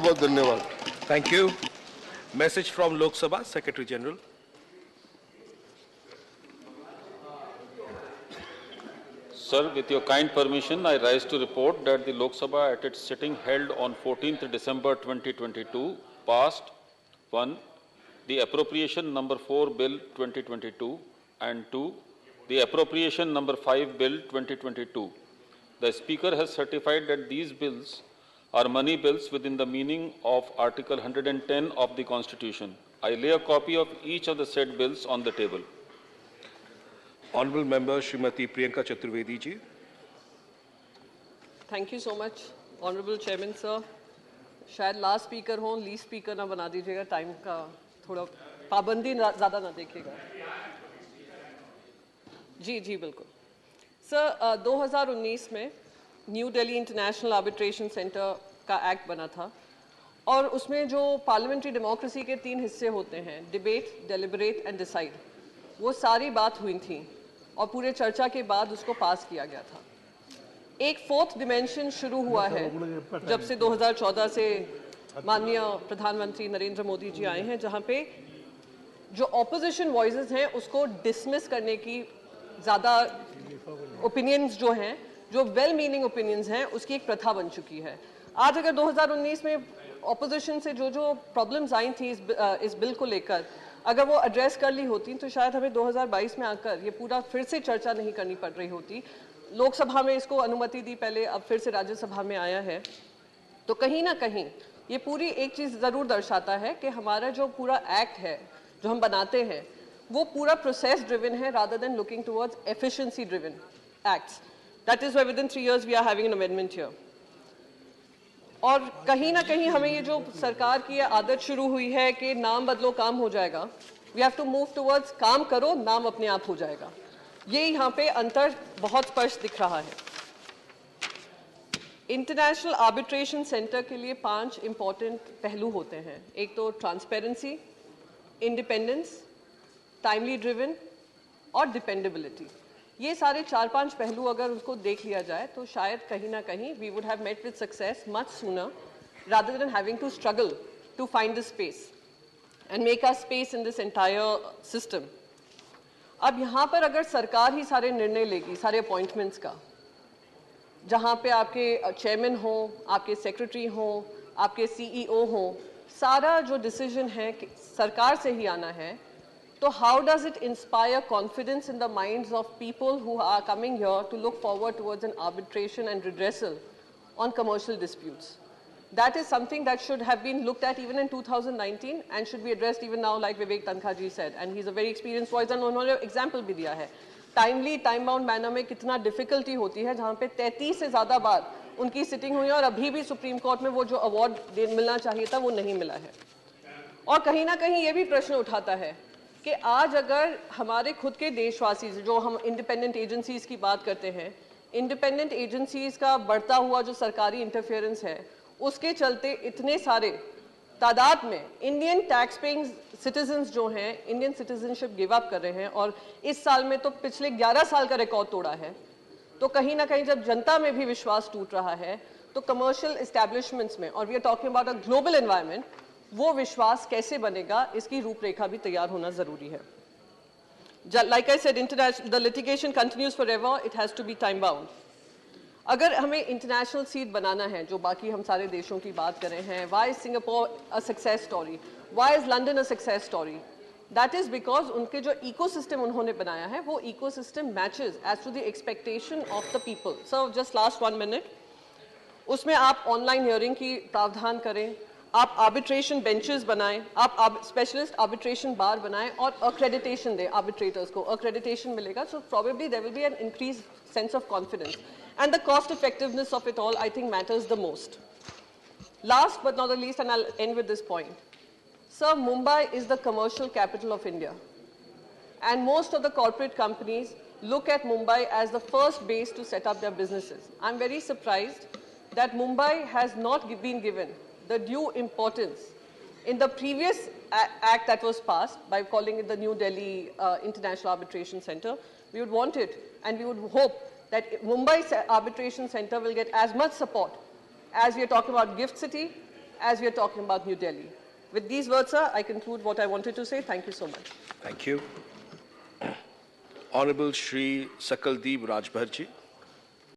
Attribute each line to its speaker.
Speaker 1: बहुत धन्यवाद।
Speaker 2: Thank you. Message from Lok Sabha, Secretary General.
Speaker 3: Sir, with your kind permission, I rise to report that the Lok Sabha at its sitting held on 14th December 2022 passed 1. The Appropriation Number 4 Bill 2022 and 2. The Appropriation Number 5 Bill 2022. The Speaker has certified that these bills are money bills within the meaning of Article 110 of the Constitution. I lay a copy of each of the said bills on the table.
Speaker 2: Honorable Member Srimati Priyanka Chaturvedi ji.
Speaker 4: Thank you so much, Honorable Chairman sir. शायद last speaker हो, least speaker ना बना दीजिएगा, time का थोड़ा पाबंदी ज़्यादा ना देखिएगा। जी जी बिल्कुल सर। 2019 में new Delhi international arbitration centre का एक्ट बना था और उसमें जो पार्लियामेंट्री डेमोक्रेसी के 3 हिस्से होते हैं, डिबेट, डेलिबरेट एंड डिसाइड, वो सारी बात हुई थी और पूरे चर्चा के बाद उसको पास किया गया था। एक 4th डिमेंशन शुरू हुआ है जब से 2014 से माननीय प्रधानमंत्री नरेंद्र मोदी जी आए हैं, जहां पे जो ऑपोजिशन वॉइसेस हैं उसको डिसमिस करने की ज़्यादा ओपिनियंस जो हैं, जो वेल मीनिंग ओपिनियंस हैं, उसकी एक प्रथा बन चुकी है। आज अगर 2019 में ऑपोजिशन से जो प्रॉब्लम्स आई थी इस बिल को लेकर, अगर वो एड्रेस कर ली होती तो शायद हमें 2022 में आकर ये पूरा फिर से चर्चा नहीं करनी पड़ रही होती। लोकसभा में इसको अनुमति दी पहले, अब फिर से राज्यसभा में आया है, तो कहीं ना कहीं ये पूरी एक चीज़ ज़रूर दर्शाता है कि हमारा जो पूरा एक्ट है जो हम बनाते हैं वो पूरा प्रोसेस ड्रिवन है rather than looking towards efficiency driven acts. That is why within 3 years we are having an amendment here. और कहीं ना कहीं हमें ये जो सरकार की आदत शुरू हुई है कि नाम बदलो काम हो जाएगा, we have to move towards काम करो नाम अपने आप हो जाएगा। ये यहाँ पे अंतर बहुत स्पष्ट दिख रहा है। इंटरनेशनल आर्बिट्रेशन सेंटर के लिए 5 इंपॉर्टेंट पहलू होते हैं। एक तो ट्रांसपेरेंसी, इंडिपेंडेंस, टाइमली ड्रिवन और डिपेंडेबिलिटी। ये सारे 4-5 पहलू अगर उसको देख लिया जाए तो शायद कहीं ना कहीं we would have met with success much sooner rather than having to struggle to find the space and make a space in this entire system. अब यहाँ पर अगर सरकार ही सारे निर्णय लेगी, सारे अपॉइंटमेंट्स का, जहाँ पे आपके चेयरमैन हो, आपके सेक्रेटरी हो, आपके सीईओ हो, सारा जो डिसीजन है सरकार से ही आना है, तो how does it inspire confidence in the minds of people who are coming here to look forward towards an arbitration and redressal on commercial disputes? That is something that should have been looked at even in 2019 and should be addressed even now, like Vivek Tankha ji said, and he's a very experienced voice and उन्होंने example भी दिया है। Timely, time bound manner में कितना difficulty होती है, जहाँ पे 33 से ज़्यादा बार उनकी सिटिंग हुई है और अभी भी सुप्रीम कोर्ट में वो जो अवार्ड मिलना चाहिए था वो नहीं मिला है। और कहीं ना कहीं ये भी प्रश्न उठाता है कि आज अगर हमारे खुद के देशवासी, जो हम इंडिपेंडेंट एजेंसीज की बात करते हैं, इंडिपेंडेंट एजेंसीज का बढ़ता हुआ जो सरकारी इंटरफेरेंस है, उसके चलते इतने सारे तादाद में इंडियन टैक्स पेइंग सिटीजन्स जो हैं इंडियन सिटीजनशिप गिव अप कर रहे हैं और इस साल में तो पिछले 11 साल का रिकॉर्ड तोड़ा है, तो कहीं ना कहीं जब जनता में भी विश्वास टूट रहा है तो कमर्शियल एस्टैब्लिशमेंट्स में, और we are talking about a global environment, वो विश्वास कैसे बनेगा, इसकी रूपरेखा भी तैयार होना जरूरी है। Like I said, international the litigation continues forever, it has to be time bound. अगर हमें इंटरनेशनल सीट बनाना है, जो बाकी हम सारे देशों की बात कर रहे हैं, why is Singapore a success story, why is London a success story? That is because उनके जो इकोसिस्टम उन्होंने बनाया है वो ecosystem matches as to the expectation of the people. So just last 1 minute, उसमें आप ऑनलाइन हियरिंग की प्रावधान करें, आप आर्बिट्रेशन बेंचेस बनाएं, आप स्पेशलिस्ट आर्बिट्रेशन बार बनाएं और अक्रेडिटेशन दें आर्बिट्रेटर्स को। अक्रेडिटेशन मिलेगा so probably there will be an increase sense of confidence, and the cost effectiveness of it all I think matters the most. Last but not the least, and I'll end with this point, sir, Mumbai is the commercial capital of India and most of the corporate companies look at Mumbai as the first base to set up their businesses. I'm very surprised that Mumbai has not been given the due importance in the previous act that was passed by calling it the New Delhi International Arbitration Center. We would want it and we would hope that Mumbai Arbitration Center will get as much support as we are talking about Gift City, as we are talking about New Delhi. With these words, sir, I conclude what I wanted to say. Thank you so much.
Speaker 2: Thank you. Honorable Shri Sakaldeep Rajbharji.